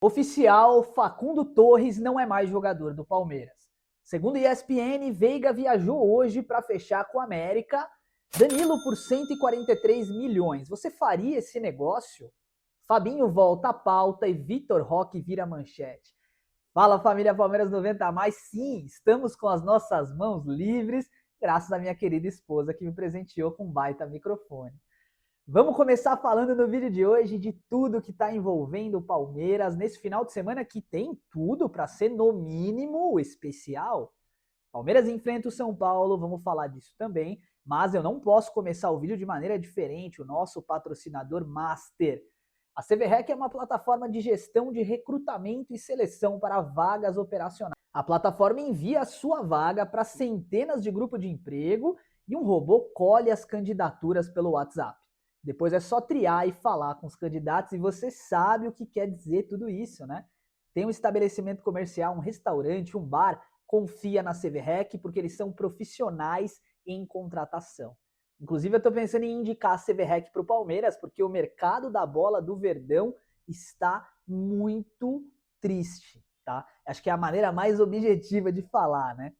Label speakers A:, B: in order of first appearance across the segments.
A: Oficial, Facundo Torres não é mais jogador do Palmeiras. Segundo ESPN, Veiga viajou hoje para fechar com o América, Danilo por 143 milhões. Você faria esse negócio? Fabinho volta à pauta e Vitor Roque vira manchete. Fala, família Palmeiras 90 a mais. Sim, estamos com as nossas mãos livres, graças à minha querida esposa que me presenteou com um baita microfone. Vamos começar falando no vídeo de hoje de tudo que está envolvendo o Palmeiras nesse final de semana que tem tudo para ser no mínimo especial. Palmeiras enfrenta o São Paulo, vamos falar disso também, mas eu não posso começar o vídeo de maneira diferente, o nosso patrocinador Master. A CVREC é uma plataforma de gestão de recrutamento e seleção para vagas operacionais. A plataforma envia a sua vaga para centenas de grupos de emprego e um robô colhe as candidaturas pelo WhatsApp. Depois é só triar e falar com os candidatos e você sabe o que quer dizer tudo isso, né? Tem um estabelecimento comercial, um restaurante, um bar, confia na CVREC porque eles são profissionais em contratação. Inclusive eu estou pensando em indicar a CVREC para o Palmeiras porque o mercado da bola do Verdão está muito triste, tá? Acho que é a maneira mais objetiva de falar, né?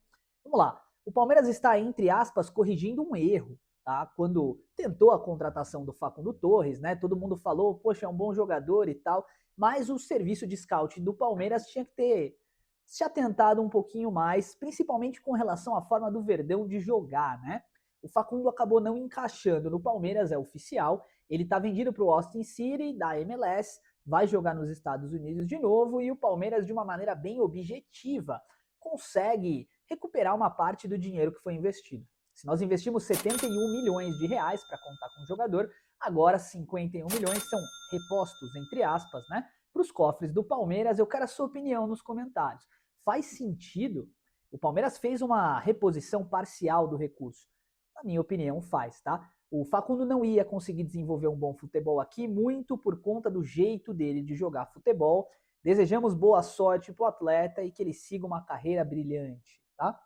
A: Vamos lá. O Palmeiras está, entre aspas, corrigindo um erro. Tá? Quando tentou a contratação do Facundo Torres, né? Todo mundo falou, poxa, é um bom jogador e tal, mas o serviço de scouting do Palmeiras tinha que ter se atentado um pouquinho mais, principalmente com relação à forma do Verdão de jogar, né? O Facundo acabou não encaixando no Palmeiras, é oficial, ele tá vendido para o Austin City da MLS, vai jogar nos Estados Unidos de novo e o Palmeiras, de uma maneira bem objetiva, consegue recuperar uma parte do dinheiro que foi investido. Se nós investimos 71 milhões de reais para contar com o jogador, agora 51 milhões são repostos, entre aspas, né, para os cofres do Palmeiras. Eu quero a sua opinião nos comentários. Faz sentido? O Palmeiras fez uma reposição parcial do recurso. Na minha opinião, faz, tá? O Facundo não ia conseguir desenvolver um bom futebol aqui, muito por conta do jeito dele de jogar futebol. Desejamos boa sorte para o atleta e que ele siga uma carreira brilhante, tá?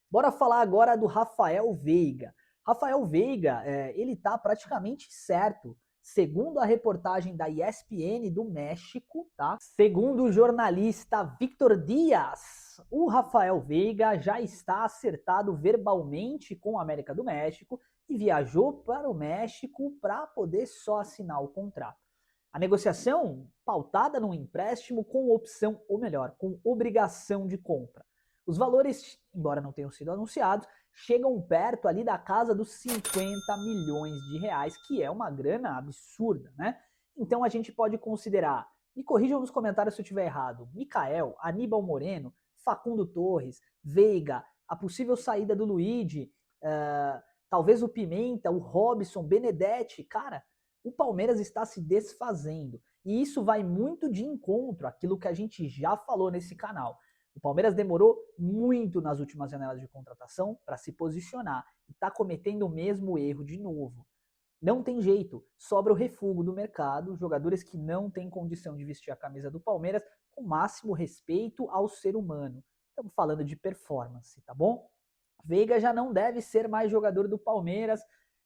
A: Bora falar agora do Rafael Veiga. Rafael Veiga, ele tá praticamente certo. Segundo a reportagem da ESPN do México, tá? Segundo o jornalista Victor Dias, o Rafael Veiga já está acertado verbalmente com o América do México e viajou para o México para poder só assinar o contrato. A negociação pautada num empréstimo com opção, ou melhor, com obrigação de compra. Os valores, embora não tenham sido anunciados, chegam perto ali da casa dos 50 milhões de reais, que é uma grana absurda, né? Então a gente pode considerar, me corrijam nos comentários se eu estiver errado, Mikael, Aníbal Moreno, Facundo Torres, Veiga, a possível saída do Luigi, talvez o Pimenta, o Robson, Benedetti, cara, o Palmeiras está se desfazendo. E isso vai muito de encontro àquilo que a gente já falou nesse canal. O Palmeiras demorou muito nas últimas janelas de contratação para se posicionar e está cometendo o mesmo erro de novo. Não tem jeito, sobra o refúgio do mercado, jogadores que não têm condição de vestir a camisa do Palmeiras com o máximo respeito ao ser humano. Estamos falando de performance, tá bom? Veiga já não deve ser mais jogador do Palmeiras.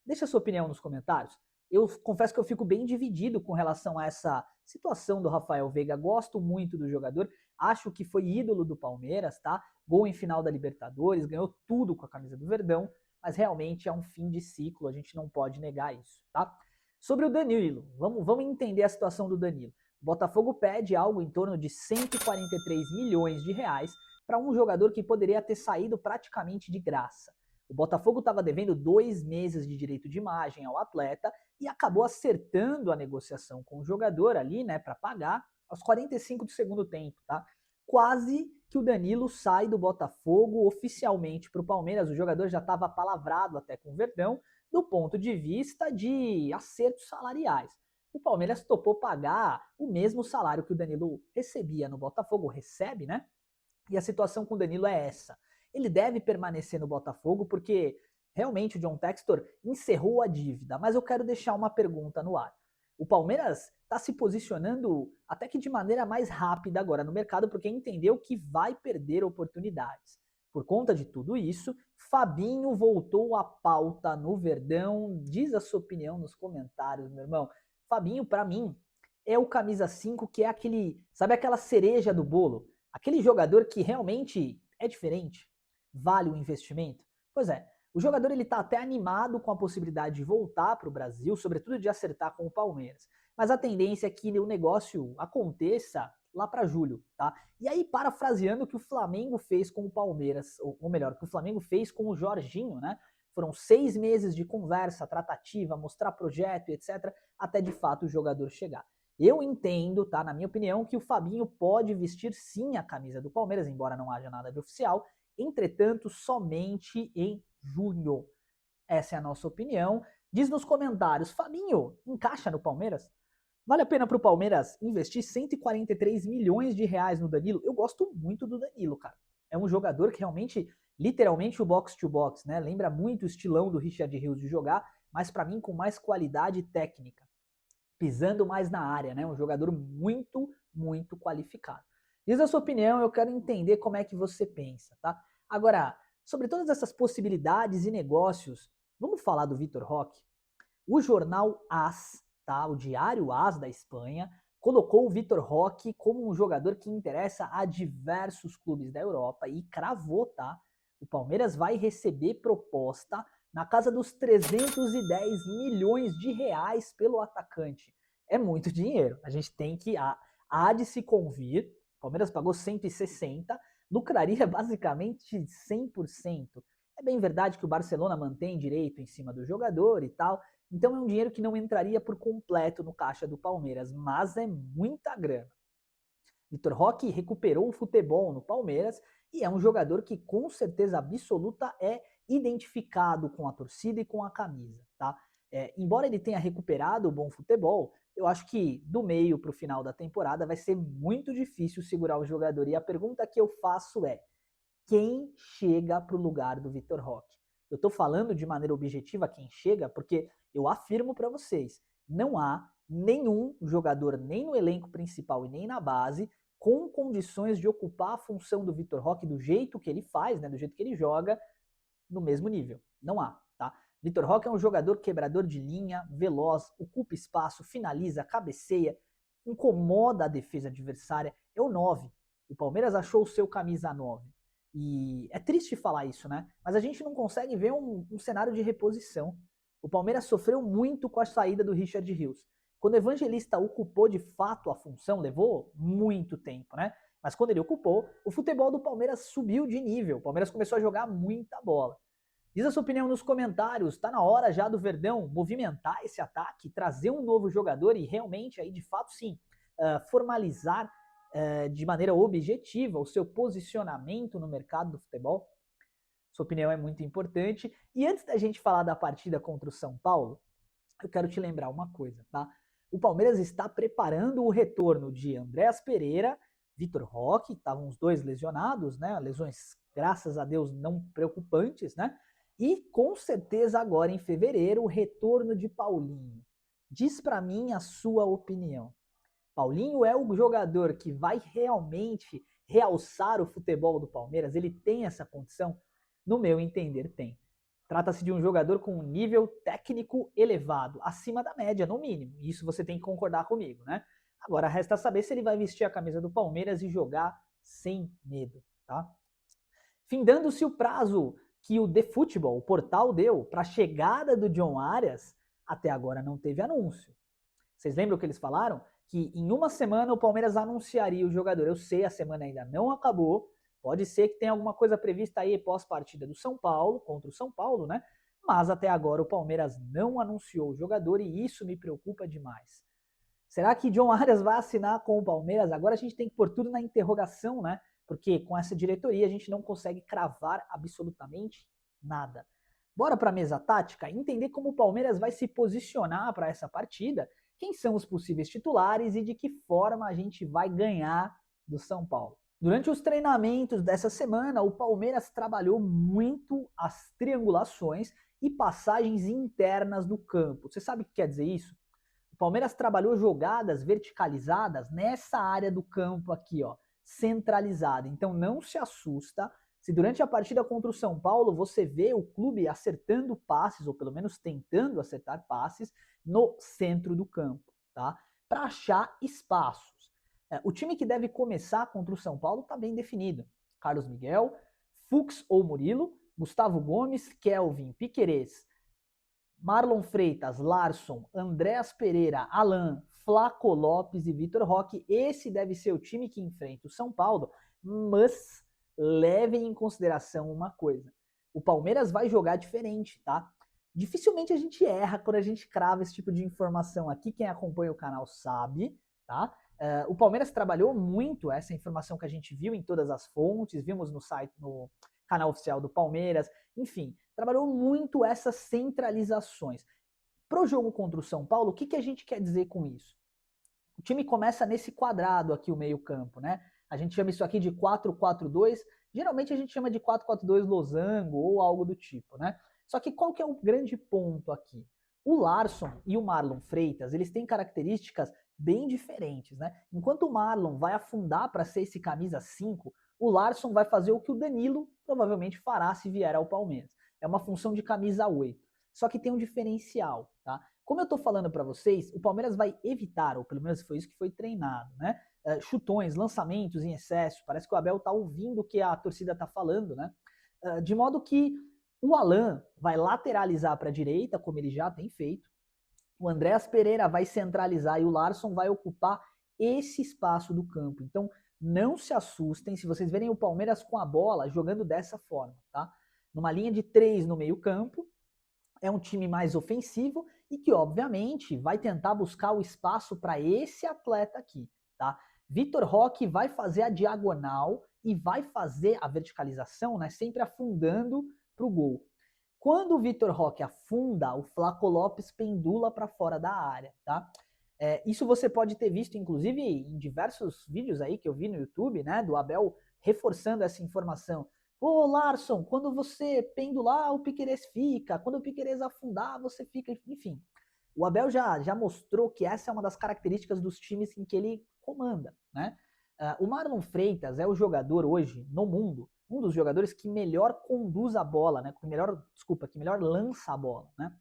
A: Deixa a sua opinião nos comentários. Eu confesso que eu fico bem dividido com relação a essa situação do Rafael Veiga. Gosto muito do jogador, acho que foi ídolo do Palmeiras, tá? Gol em final da Libertadores, ganhou tudo com a camisa do Verdão, mas realmente é um fim de ciclo, a gente não pode negar isso, tá? Sobre o Danilo, vamos entender a situação do Danilo. O Botafogo pede algo em torno de 143 milhões de reais para um jogador que poderia ter saído praticamente de graça. O Botafogo estava devendo 2 meses de direito de imagem ao atleta e acabou acertando a negociação com o jogador ali, né, para pagar aos 45 do segundo tempo, tá? Quase que o Danilo sai do Botafogo oficialmente para o Palmeiras. O jogador já estava palavrado até com o Verdão do ponto de vista de acertos salariais. O Palmeiras topou pagar o mesmo salário que o Danilo recebia no Botafogo, recebe, né? E a situação com o Danilo é essa. Ele deve permanecer no Botafogo porque realmente o John Textor encerrou a dívida. Mas eu quero deixar uma pergunta no ar. O Palmeiras está se posicionando até que de maneira mais rápida agora no mercado porque entendeu que vai perder oportunidades. Por conta de tudo isso, Fabinho voltou à pauta no Verdão. Diz a sua opinião nos comentários, meu irmão. Fabinho, para mim, é o camisa 5 que é aquele, sabe aquela cereja do bolo? Aquele jogador que realmente é diferente, vale o investimento? Pois é, o jogador ele tá até animado com a possibilidade de voltar para o Brasil, sobretudo de acertar com o Palmeiras. Mas a tendência é que o negócio aconteça lá para julho, tá? E aí, parafraseando o que o Flamengo fez com o Palmeiras, ou melhor, o que o Flamengo fez com o Jorginho, né? Foram 6 meses de conversa, tratativa, mostrar projeto e etc, até de fato o jogador chegar. Eu entendo, tá, na minha opinião, que o Fabinho pode vestir sim a camisa do Palmeiras, embora não haja nada de oficial, entretanto, somente em junho. Essa é a nossa opinião. Diz nos comentários, Fabinho, encaixa no Palmeiras? Vale a pena para o Palmeiras investir 143 milhões de reais no Danilo? Eu gosto muito do Danilo, cara. É um jogador que realmente, literalmente o box to box, né? Lembra muito o estilão do Richard Rios de jogar, mas para mim com mais qualidade técnica, pisando mais na área, né? Um jogador muito, muito qualificado. Diz a sua opinião, eu quero entender como é que você pensa, tá? Agora, sobre todas essas possibilidades e negócios, vamos falar do Vitor Roque? O jornal AS, tá? O diário AS da Espanha, colocou o Vitor Roque como um jogador que interessa a diversos clubes da Europa e cravou, tá? O Palmeiras vai receber proposta na casa dos 310 milhões de reais pelo atacante. É muito dinheiro. A gente tem que há de se convir. O Palmeiras pagou 160, lucraria basicamente 100%. É bem verdade que o Barcelona mantém direito em cima do jogador e tal, então é um dinheiro que não entraria por completo no caixa do Palmeiras, mas é muita grana. Vitor Roque recuperou o futebol no Palmeiras e é um jogador que com certeza absoluta é identificado com a torcida e com a camisa, tá? Embora ele tenha recuperado o bom futebol, eu acho que do meio para o final da temporada vai ser muito difícil segurar o jogador. E a pergunta que eu faço é: quem chega para o lugar do Vitor Roque? Eu estou falando de maneira objetiva quem chega, porque eu afirmo para vocês, não há nenhum jogador, nem no elenco principal e nem na base, com condições de ocupar a função do Vitor Roque do jeito que ele faz, né, do jeito que ele joga, no mesmo nível. Não há, tá? Vitor Roque é um jogador quebrador de linha, veloz, ocupa espaço, finaliza, cabeceia, incomoda a defesa adversária, é o 9. O Palmeiras achou o seu camisa 9. E é triste falar isso, né? Mas a gente não consegue ver um cenário de reposição. O Palmeiras sofreu muito com a saída do Richard Rios. Quando o Evangelista ocupou de fato a função, levou muito tempo, né? Mas quando ele ocupou, o futebol do Palmeiras subiu de nível. O Palmeiras começou a jogar muita bola. Diz a sua opinião nos comentários. Está na hora já do Verdão movimentar esse ataque, trazer um novo jogador e realmente aí de fato sim formalizar de maneira objetiva o seu posicionamento no mercado do futebol? Sua opinião é muito importante. E antes da gente falar da partida contra o São Paulo, eu quero te lembrar uma coisa, tá? O Palmeiras está preparando o retorno de Andréas Pereira, Vitor Roque, estavam os dois lesionados, né? Lesões, graças a Deus, não preocupantes, né? E com certeza agora em fevereiro o retorno de Paulinho. Diz para mim a sua opinião. Paulinho é o jogador que vai realmente realçar o futebol do Palmeiras? Ele tem essa condição? No meu entender, tem. Trata-se de um jogador com um nível técnico elevado, acima da média, no mínimo. Isso você tem que concordar comigo, né? Agora resta saber se ele vai vestir a camisa do Palmeiras e jogar sem medo, tá? Findando-se o prazo que o The Football, o portal, deu para a chegada do John Arias, até agora não teve anúncio. Vocês lembram que eles falaram? Que em uma semana o Palmeiras anunciaria o jogador. Eu sei, a semana ainda não acabou. Pode ser que tenha alguma coisa prevista aí pós-partida do São Paulo, contra o São Paulo, né? Mas até agora o Palmeiras não anunciou o jogador e isso me preocupa demais. Será que John Arias vai assinar com o Palmeiras? Agora a gente tem que pôr tudo na interrogação, né? Porque com essa diretoria a gente não consegue cravar absolutamente nada. Bora para a mesa tática, entender como o Palmeiras vai se posicionar para essa partida, quem são os possíveis titulares e de que forma a gente vai ganhar do São Paulo. Durante os treinamentos dessa semana, o Palmeiras trabalhou muito as triangulações e passagens internas do campo. Você sabe o que quer dizer isso? O Palmeiras trabalhou jogadas verticalizadas nessa área do campo aqui, ó, centralizada. Então não se assusta se durante a partida contra o São Paulo você vê o clube acertando passes, ou pelo menos tentando acertar passes, no centro do campo, tá? para achar espaços. O time que deve começar contra o São Paulo está bem definido. Carlos Miguel, Fux ou Murilo, Gustavo Gomes, Kelvin, Piquerez, Marlon Freitas, Larson, Andréas Pereira, Alan, Flaco Lopes e Vitor Roque. Esse deve ser o time que enfrenta o São Paulo, mas levem em consideração uma coisa. O Palmeiras vai jogar diferente, tá? Dificilmente a gente erra quando a gente crava esse tipo de informação aqui. Quem acompanha o canal sabe, tá? O Palmeiras trabalhou muito essa informação que a gente viu em todas as fontes, vimos no site, no canal oficial do Palmeiras, enfim, trabalhou muito essas centralizações. Pro jogo contra o São Paulo, o que a gente quer dizer com isso? O time começa nesse quadrado aqui, o meio-campo, né? A gente chama isso aqui de 4-4-2, geralmente a gente chama de 4-4-2 losango ou algo do tipo, né? Só que qual que é o grande ponto aqui? O Larson e o Marlon Freitas, eles têm características bem diferentes, né? Enquanto o Marlon vai afundar para ser esse camisa 5, o Larson vai fazer o que o Danilo provavelmente fará se vier ao Palmeiras. É uma função de camisa 8. Só que tem um diferencial, tá? Como eu tô falando para vocês, o Palmeiras vai evitar, ou pelo menos foi isso que foi treinado, né? Chutões, lançamentos em excesso. Parece que o Abel tá ouvindo o que a torcida tá falando, né? De modo que o Alan vai lateralizar para a direita, como ele já tem feito. O Andréas Pereira vai centralizar e o Larson vai ocupar esse espaço do campo. Então, não se assustem se vocês verem o Palmeiras com a bola jogando dessa forma, tá? Numa linha de 3 no meio-campo, é um time mais ofensivo e que, obviamente, vai tentar buscar o espaço para esse atleta aqui, tá? Vitor Roque vai fazer a diagonal e vai fazer a verticalização, né? Sempre afundando para o gol. Quando o Vitor Roque afunda, o Flaco Lopes pendula para fora da área, tá? Isso você pode ter visto, inclusive, em diversos vídeos aí que eu vi no YouTube, né? Do Abel reforçando essa informação. Ô, Larson, quando você pendular, o Piquerez fica. Quando o Piquerez afundar, você fica. Enfim, o Abel já mostrou que essa é uma das características dos times em que ele comanda, né? O Marlon Freitas é o jogador hoje, no mundo, um dos jogadores que melhor conduz a bola, né? Que melhor lança a bola, né?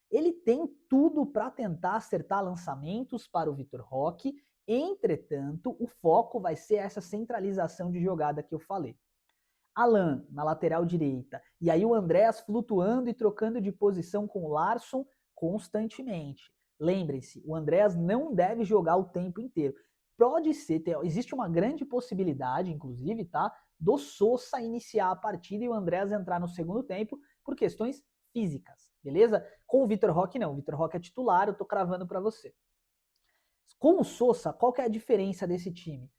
A: Ele tem tudo para tentar acertar lançamentos para o Vitor Roque, entretanto, o foco vai ser essa centralização de jogada que eu falei. Alan na lateral direita, e aí o Andréas flutuando e trocando de posição com o Larson constantemente. Lembrem-se, o Andréas não deve jogar o tempo inteiro. Pode ser, existe uma grande possibilidade, inclusive, tá, do Sousa iniciar a partida e o Andréas entrar no segundo tempo por questões físicas, beleza? Com o Vitor Roque não, o Vitor Roque é titular, eu tô cravando para você. Com o Sousa, qual que é a diferença desse time?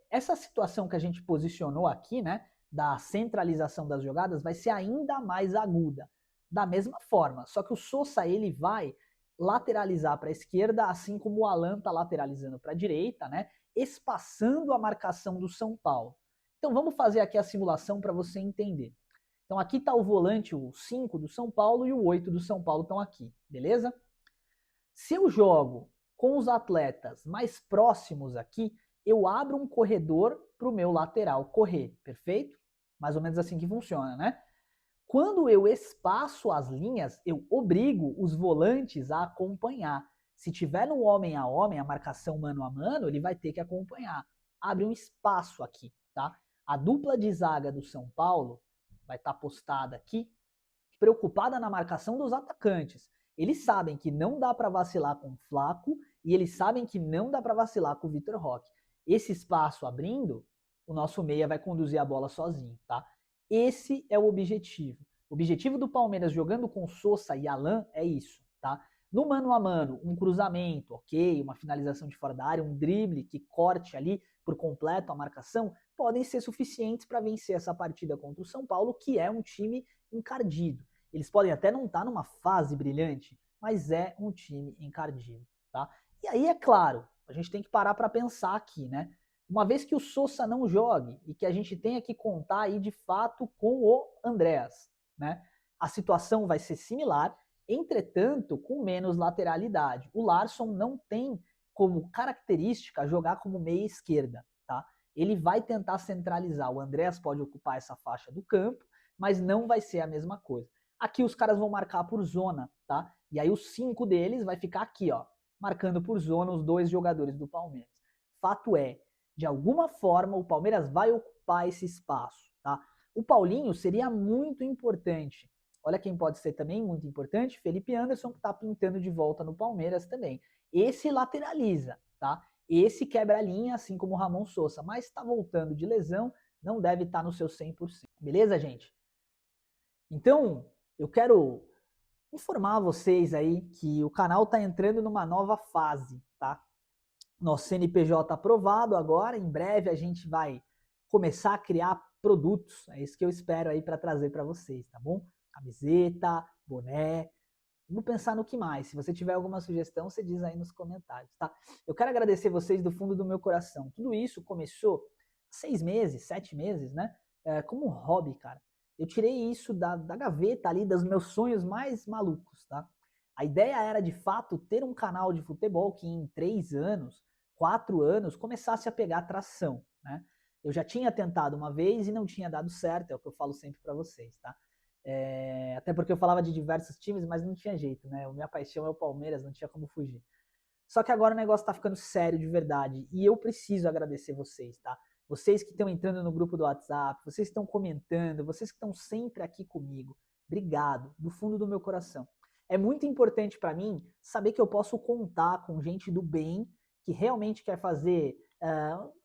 A: Essa situação que a gente posicionou aqui, né, da centralização das jogadas, vai ser ainda mais aguda. Da mesma forma, só que o Sousa ele vai lateralizar para a esquerda, assim como o Alan está lateralizando para a direita, né, espaçando a marcação do São Paulo. Então vamos fazer aqui a simulação para você entender. Então aqui está o volante, o 5 do São Paulo e o 8 do São Paulo estão aqui, beleza? Se eu jogo com os atletas mais próximos aqui, eu abro um corredor para o meu lateral correr, perfeito? Mais ou menos assim que funciona, né? Quando eu espaço as linhas, eu obrigo os volantes a acompanhar. Se tiver no homem a homem, a marcação mano a mano, ele vai ter que acompanhar. Abre um espaço aqui, tá? A dupla de zaga do São Paulo vai estar postada aqui, preocupada na marcação dos atacantes. Eles sabem que não dá para vacilar com o Flaco e eles sabem que não dá para vacilar com o Vitor Roque. Esse espaço abrindo, o nosso meia vai conduzir a bola sozinho, tá? Esse é o objetivo. O objetivo do Palmeiras jogando com Sousa e Alan é isso, tá? No mano a mano, um cruzamento, ok, uma finalização de fora da área, um drible que corte ali por completo a marcação, podem ser suficientes para vencer essa partida contra o São Paulo, que é um time encardido. Eles podem até não estar numa fase brilhante, mas é um time encardido, tá? E aí, é claro, a gente tem que parar para pensar aqui, né? Uma vez que o Sousa não jogue e que a gente tenha que contar aí de fato com o Andréas, né? A situação vai ser similar, entretanto, com menos lateralidade. O Larson não tem como característica jogar como meia esquerda, tá? Ele vai tentar centralizar. O Andréas pode ocupar essa faixa do campo, mas não vai ser a mesma coisa. Aqui os caras vão marcar por zona, tá? E aí os 5 deles vai ficar aqui, ó, marcando por zona os 2 jogadores do Palmeiras. Fato é, de alguma forma o Palmeiras vai ocupar esse espaço, tá? O Paulinho seria muito importante. Olha quem pode ser também muito importante, Felipe Anderson, que está pintando de volta no Palmeiras também. Esse lateraliza, tá? Esse quebra a linha, assim como o Ramon Sousa, mas está voltando de lesão, não deve estar no seu 100%. Beleza, gente? Então, eu quero informar vocês aí que o canal está entrando numa nova fase, tá? Nosso CNPJ aprovado agora, em breve a gente vai começar a criar produtos, é isso que eu espero aí para trazer para vocês, tá bom? Camiseta, boné, vamos pensar no que mais. Se você tiver alguma sugestão, você diz aí nos comentários, tá? Eu quero agradecer vocês do fundo do meu coração. Tudo isso começou há 6 meses, 7 meses, né? Como um hobby, cara. Eu tirei isso da gaveta ali, dos meus sonhos mais malucos, tá? A ideia era, de fato, ter um canal de futebol que em 3 anos, 4 anos, começasse a pegar tração, né? Eu já tinha tentado uma vez e não tinha dado certo, é o que eu falo sempre para vocês, tá? Até porque eu falava de diversos times, mas não tinha jeito, né? A minha paixão é o Palmeiras, não tinha como fugir. Só que agora o negócio tá ficando sério de verdade e eu preciso agradecer vocês, tá? Vocês que estão entrando no grupo do WhatsApp, vocês que estão comentando, vocês que estão sempre aqui comigo. Obrigado, do fundo do meu coração. É muito importante para mim saber que eu posso contar com gente do bem que realmente quer fazer,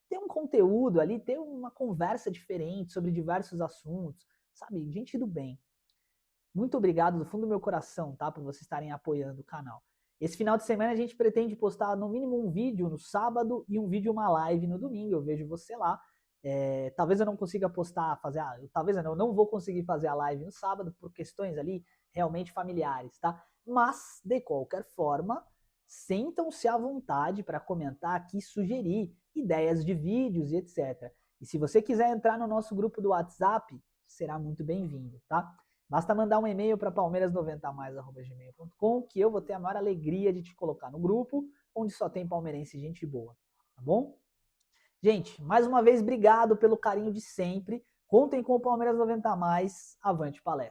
A: ter um conteúdo ali, ter uma conversa diferente sobre diversos assuntos, sabe? Gente do bem. Muito obrigado do fundo do meu coração, tá? Por vocês estarem apoiando o canal. Esse final de semana a gente pretende postar no mínimo um vídeo no sábado e um vídeo, uma live no domingo. Eu vejo você lá. Talvez eu não consiga postar, talvez eu não vou conseguir fazer a live no sábado por questões ali realmente familiares, tá? Mas, de qualquer forma, sentam-se à vontade para comentar aqui, sugerir ideias de vídeos e etc. E se você quiser entrar no nosso grupo do WhatsApp, será muito bem-vindo, tá? Basta mandar um e-mail para palmeiras90mais@gmail.com que eu vou ter a maior alegria de te colocar no grupo, onde só tem palmeirense e gente boa, tá bom? Gente, mais uma vez, obrigado pelo carinho de sempre. Contem com o Palmeiras 90 mais. Avante palestra.